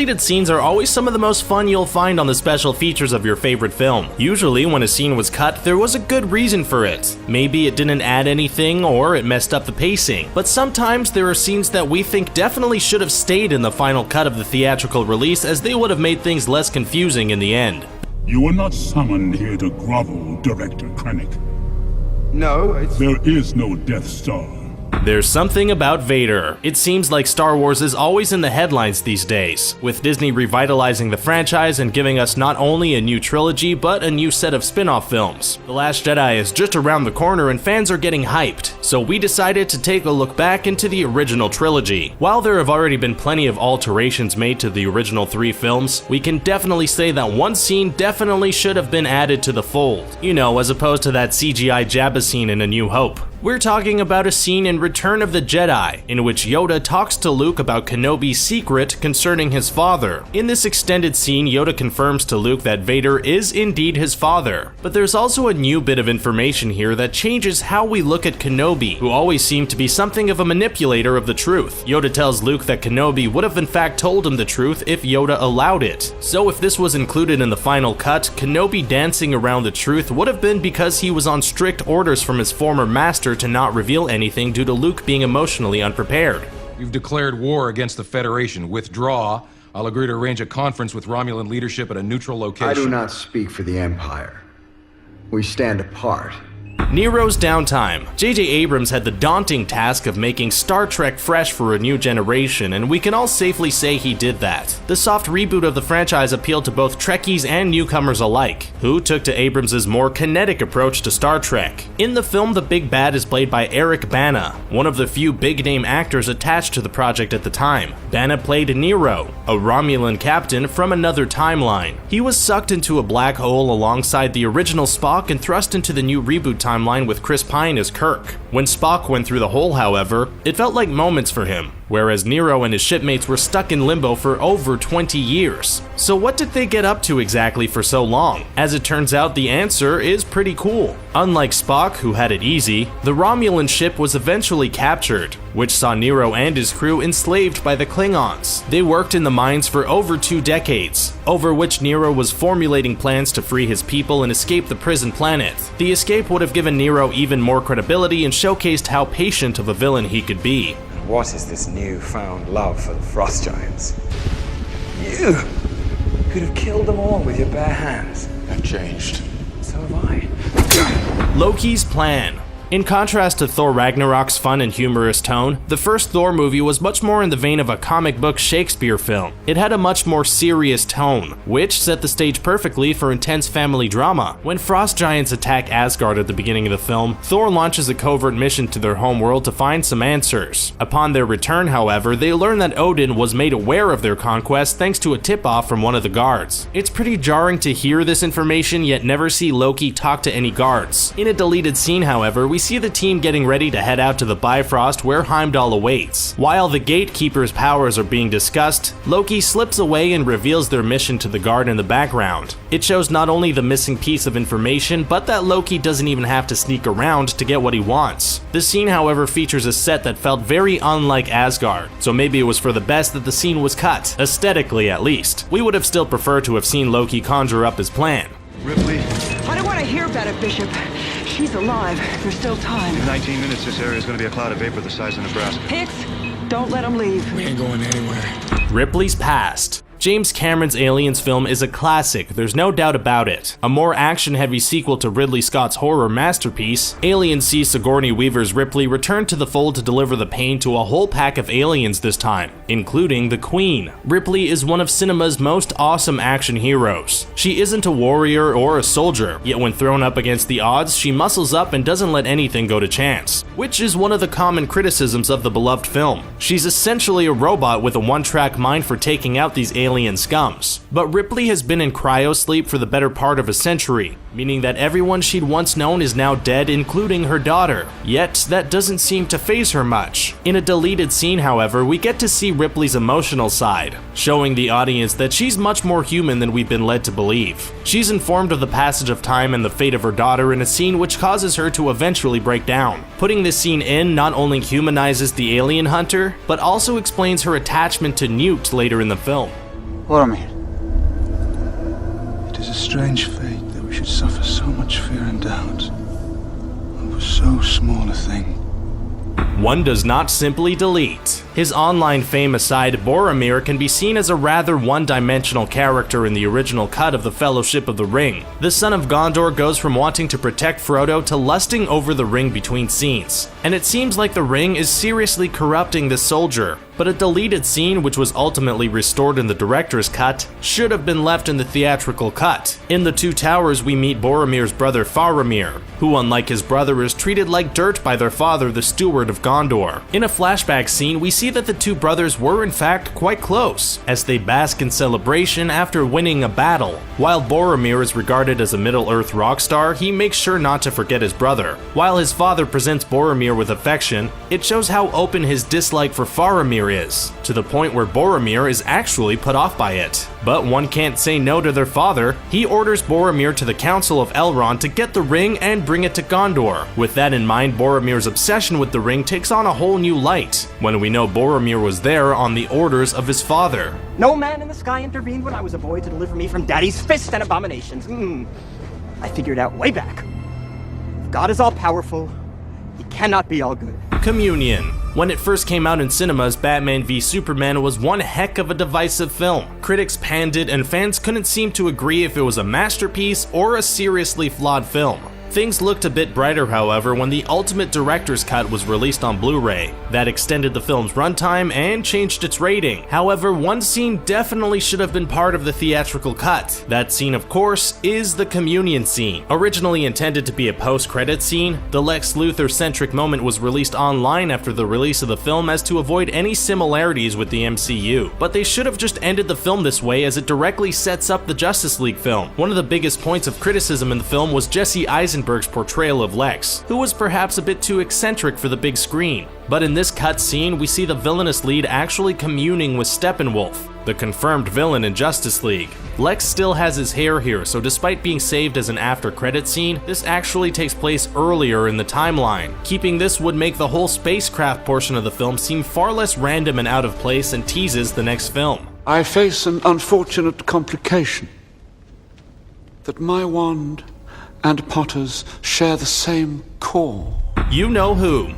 Deleted scenes are always some of the most fun you'll find on the special features of your favorite film. Usually when a scene was cut, there was a good reason for it. Maybe it didn't add anything or it messed up the pacing, but sometimes there are scenes that we think definitely should have stayed in the final cut of the theatrical release, as they would have made things less confusing in the end. You were not summoned here to grovel, Director Krennic. No, There is no Death Star. There's something about Vader. It seems like Star Wars is always in the headlines these days, with Disney revitalizing the franchise and giving us not only a new trilogy, but a new set of spin-off films. The Last Jedi is just around the corner and fans are getting hyped, so we decided to take a look back into the original trilogy. While there have already been plenty of alterations made to the original 3 films, we can definitely say that one scene definitely should have been added to the fold. You know, as opposed to that CGI Jabba scene in A New Hope. We're talking about a scene in Return of the Jedi, in which Yoda talks to Luke about Kenobi's secret concerning his father. In this extended scene, Yoda confirms to Luke that Vader is indeed his father. But there's also a new bit of information here that changes how we look at Kenobi, who always seemed to be something of a manipulator of the truth. Yoda tells Luke that Kenobi would have in fact told him the truth if Yoda allowed it. So if this was included in the final cut, Kenobi dancing around the truth would have been because he was on strict orders from his former master to not reveal anything due to Luke being emotionally unprepared. You've declared war against the Federation. Withdraw. I'll agree to arrange a conference with Romulan leadership at a neutral location. I do not speak for the Empire. We stand apart. Nero's downtime. J.J. Abrams had the daunting task of making Star Trek fresh for a new generation, and we can all safely say he did that. The soft reboot of the franchise appealed to both Trekkies and newcomers alike, who took to Abrams' more kinetic approach to Star Trek. In the film, the big bad is played by Eric Bana, one of the few big-name actors attached to the project at the time. Bana played Nero, a Romulan captain from another timeline. He was sucked into a black hole alongside the original Spock and thrust into the new reboot timeline with Chris Pine as Kirk. When Spock went through the hole, however, it felt like moments for him, whereas Nero and his shipmates were stuck in limbo for over 20 years. So what did they get up to exactly for so long? As it turns out, the answer is pretty cool. Unlike Spock, who had it easy, the Romulan ship was eventually captured, which saw Nero and his crew enslaved by the Klingons. They worked in the mines for over 2 decades, over which Nero was formulating plans to free his people and escape the prison planet. The escape would have given Nero even more credibility and showcased how patient of a villain he could be. What is this newfound love for the Frost Giants? You could have killed them all with your bare hands. I've changed. So have I. Loki's plan. In contrast to Thor Ragnarok's fun and humorous tone, the first Thor movie was much more in the vein of a comic book Shakespeare film. It had a much more serious tone, which set the stage perfectly for intense family drama. When frost giants attack Asgard at the beginning of the film, Thor launches a covert mission to their homeworld to find some answers. Upon their return, however, they learn that Odin was made aware of their conquest thanks to a tip-off from one of the guards. It's pretty jarring to hear this information yet never see Loki talk to any guards. In a deleted scene, however, we see the team getting ready to head out to the Bifrost where Heimdall awaits. While the Gatekeeper's powers are being discussed, Loki slips away and reveals their mission to the guard in the background. It shows not only the missing piece of information, but that Loki doesn't even have to sneak around to get what he wants. The scene, however, features a set that felt very unlike Asgard, so maybe it was for the best that the scene was cut, aesthetically at least. We would have still preferred to have seen Loki conjure up his plan. Ripley, I don't want to hear about it, Bishop. She's alive. There's still time. in 19 minutes this area is going to be a cloud of vapor the size of Nebraska. Hicks, don't let him leave. We ain't going anywhere. Ripley's past. James Cameron's Aliens film is a classic, there's no doubt about it. A more action-heavy sequel to Ridley Scott's horror masterpiece, Aliens sees Sigourney Weaver's Ripley return to the fold to deliver the pain to a whole pack of aliens this time, including the Queen. Ripley is one of cinema's most awesome action heroes. She isn't a warrior or a soldier, yet when thrown up against the odds, she muscles up and doesn't let anything go to chance, which is one of the common criticisms of the beloved film. She's essentially a robot with a one-track mind for taking out these alien scums. But Ripley has been in cryosleep for the better part of a century, meaning that everyone she'd once known is now dead, including her daughter. Yet, that doesn't seem to faze her much. In a deleted scene, however, we get to see Ripley's emotional side, showing the audience that she's much more human than we've been led to believe. She's informed of the passage of time and the fate of her daughter in a scene which causes her to eventually break down. Putting this scene in not only humanizes the alien hunter, but also explains her attachment to Newt later in the film. Boromir. It is a strange fate that we should suffer so much fear and doubt over so small a thing. One does not simply delete. His online fame aside, Boromir can be seen as a rather one-dimensional character in the original cut of the Fellowship of the Ring. The son of Gondor goes from wanting to protect Frodo to lusting over the ring between scenes, and it seems like the ring is seriously corrupting the soldier. But a deleted scene, which was ultimately restored in the director's cut, should have been left in the theatrical cut. In The Two Towers, we meet Boromir's brother Faramir, who unlike his brother is treated like dirt by their father, the steward of Gondor. In a flashback scene, we see that the two brothers were in fact quite close, as they bask in celebration after winning a battle. While Boromir is regarded as a Middle-earth rock star, he makes sure not to forget his brother. While his father presents Boromir with affection, it shows how open his dislike for Faramir is, to the point where Boromir is actually put off by it. But one can't say no to their father. He orders Boromir to the Council of Elrond to get the ring and bring it to Gondor. With that in mind, Boromir's obsession with the ring takes on a whole new light, when we know Boromir was there on the orders of his father. No man in the sky intervened when I was a boy to deliver me from Daddy's fists and abominations. I figured out way back. If God is all-powerful, he cannot be all good. Communion. When it first came out in cinemas, Batman v Superman was one heck of a divisive film. Critics panned it and fans couldn't seem to agree if it was a masterpiece or a seriously flawed film. Things looked a bit brighter, however, when the Ultimate Director's Cut was released on Blu-ray. That extended the film's runtime and changed its rating. However, one scene definitely should have been part of the theatrical cut. That scene, of course, is the communion scene. Originally intended to be a post-credit scene, the Lex Luthor-centric moment was released online after the release of the film as to avoid any similarities with the MCU. But they should have just ended the film this way, as it directly sets up the Justice League film. One of the biggest points of criticism in the film was Jesse Eisenberg's portrayal of Lex, who was perhaps a bit too eccentric for the big screen. But in this cut scene, we see the villainous lead actually communing with Steppenwolf, the confirmed villain in Justice League. Lex still has his hair here, so despite being saved as an after-credit scene, this actually takes place earlier in the timeline. Keeping this would make the whole spacecraft portion of the film seem far less random and out of place, and teases the next film. I face an unfortunate complication. That my wand and Potter's share the same core. You know who.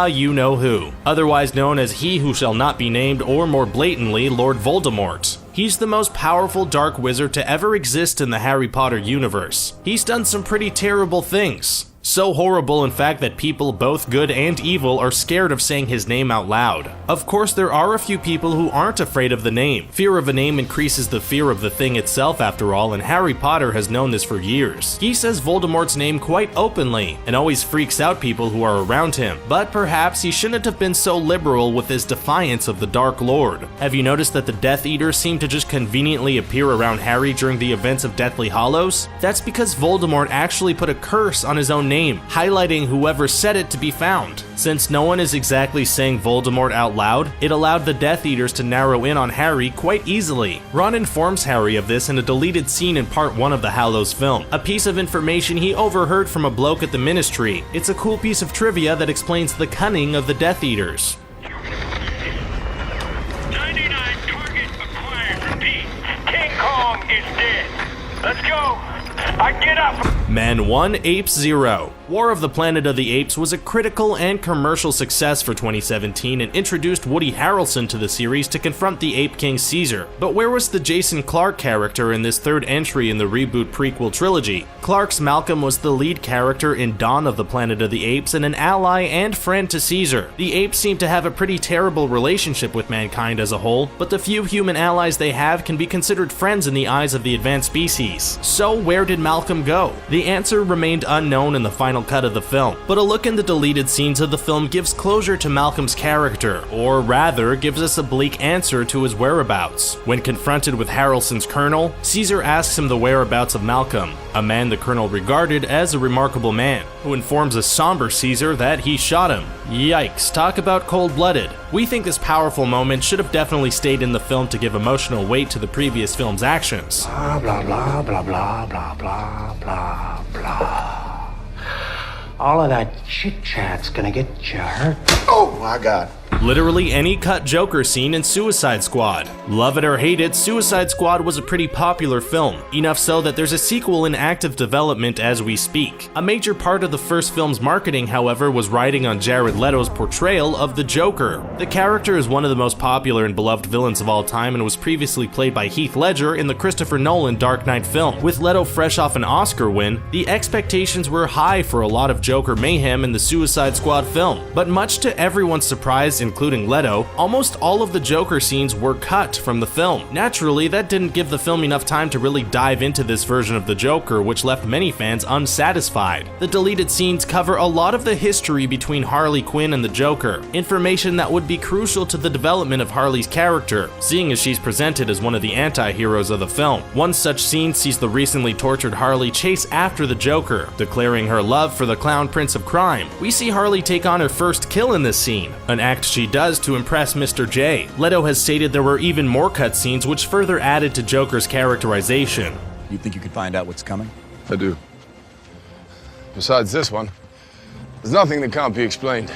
You know who. Otherwise known as He Who Shall Not Be Named, or more blatantly, Lord Voldemort. He's the most powerful dark wizard to ever exist in the Harry Potter universe. He's done some pretty terrible things. So horrible, in fact, that people, both good and evil, are scared of saying his name out loud. Of course, there are a few people who aren't afraid of the name. Fear of a name increases the fear of the thing itself, after all, and Harry Potter has known this for years. He says Voldemort's name quite openly, and always freaks out people who are around him. But perhaps he shouldn't have been so liberal with his defiance of the Dark Lord. Have you noticed that the Death Eaters seem to just conveniently appear around Harry during the events of Deathly Hallows? That's because Voldemort actually put a curse on his own name, highlighting whoever said it to be found. Since no one is exactly saying Voldemort out loud, it allowed the Death Eaters to narrow in on Harry quite easily. Ron informs Harry of this in a deleted scene in part 1 of the Hallows film, a piece of information he overheard from a bloke at the Ministry. It's a cool piece of trivia that explains the cunning of the Death Eaters. 99 target acquired. Repeat. King Kong is dead. Let's go. I get up. Man 1, Apes 0. War of the Planet of the Apes was a critical and commercial success for 2017 and introduced Woody Harrelson to the series to confront the Ape King Caesar. But where was the Jason Clarke character in this third entry in the reboot prequel trilogy? Clarke's Malcolm was the lead character in Dawn of the Planet of the Apes and an ally and friend to Caesar. The apes seem to have a pretty terrible relationship with mankind as a whole, but the few human allies they have can be considered friends in the eyes of the advanced species. So where did Malcolm go? The answer remained unknown in the final cut of the film, but a look in the deleted scenes of the film gives closure to Malcolm's character, or rather, gives us a bleak answer to his whereabouts. When confronted with Harrelson's Colonel, Caesar asks him the whereabouts of Malcolm, a man the Colonel regarded as a remarkable man, who informs a somber Caesar that he shot him. Yikes, talk about cold-blooded. We think this powerful moment should have definitely stayed in the film to give emotional weight to the previous film's actions. Blah, blah, blah, blah, blah, blah, blah, blah, blah. All of that chit-chat's gonna get you hurt. Oh my God. Literally any cut Joker scene in Suicide Squad. Love it or hate it, Suicide Squad was a pretty popular film, enough so that there's a sequel in active development as we speak. A major part of the first film's marketing, however, was riding on Jared Leto's portrayal of the Joker. The character is one of the most popular and beloved villains of all time and was previously played by Heath Ledger in the Christopher Nolan Dark Knight film. With Leto fresh off an Oscar win, the expectations were high for a lot of Joker mayhem in the Suicide Squad film. But much to everyone's surprise, including Leto, almost all of the Joker scenes were cut from the film. Naturally, that didn't give the film enough time to really dive into this version of the Joker, which left many fans unsatisfied. The deleted scenes cover a lot of the history between Harley Quinn and the Joker, information that would be crucial to the development of Harley's character, seeing as she's presented as one of the anti-heroes of the film. One such scene sees the recently tortured Harley chase after the Joker, declaring her love for the Clown Prince of Crime. We see Harley take on her first kill in this scene, an act she does to impress Mr. J. Leto has stated there were even more cutscenes which further added to Joker's characterization. You think you can find out what's coming? I do. Besides this one, there's nothing that can't be explained.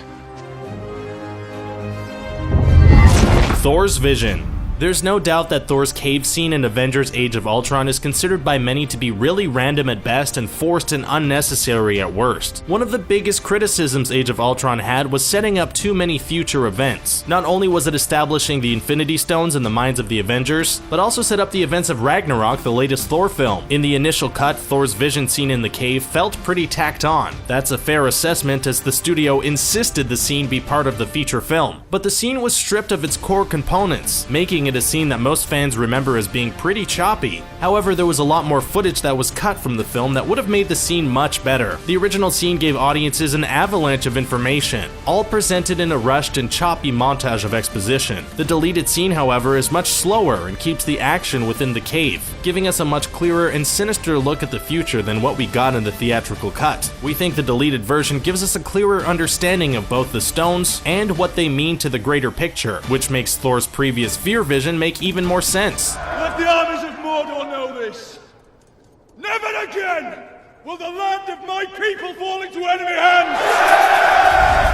Thor's vision. There's no doubt that Thor's cave scene in Avengers Age of Ultron is considered by many to be really random at best and forced and unnecessary at worst. One of the biggest criticisms Age of Ultron had was setting up too many future events. Not only was it establishing the Infinity Stones in the minds of the Avengers, but also set up the events of Ragnarok, the latest Thor film. In the initial cut, Thor's vision scene in the cave felt pretty tacked on. That's a fair assessment, as the studio insisted the scene be part of the feature film. But the scene was stripped of its core components, making it a scene that most fans remember as being pretty choppy. However, there was a lot more footage that was cut from the film that would have made the scene much better. The original scene gave audiences an avalanche of information, all presented in a rushed and choppy montage of exposition. The deleted scene, however, is much slower and keeps the action within the cave, giving us a much clearer and sinister look at the future than what we got in the theatrical cut. We think the deleted version gives us a clearer understanding of both the stones and what they mean to the greater picture, which makes Thor's previous fear vision make even more sense. Let the armies of Mordor know this. Never again will the land of my people fall into enemy hands!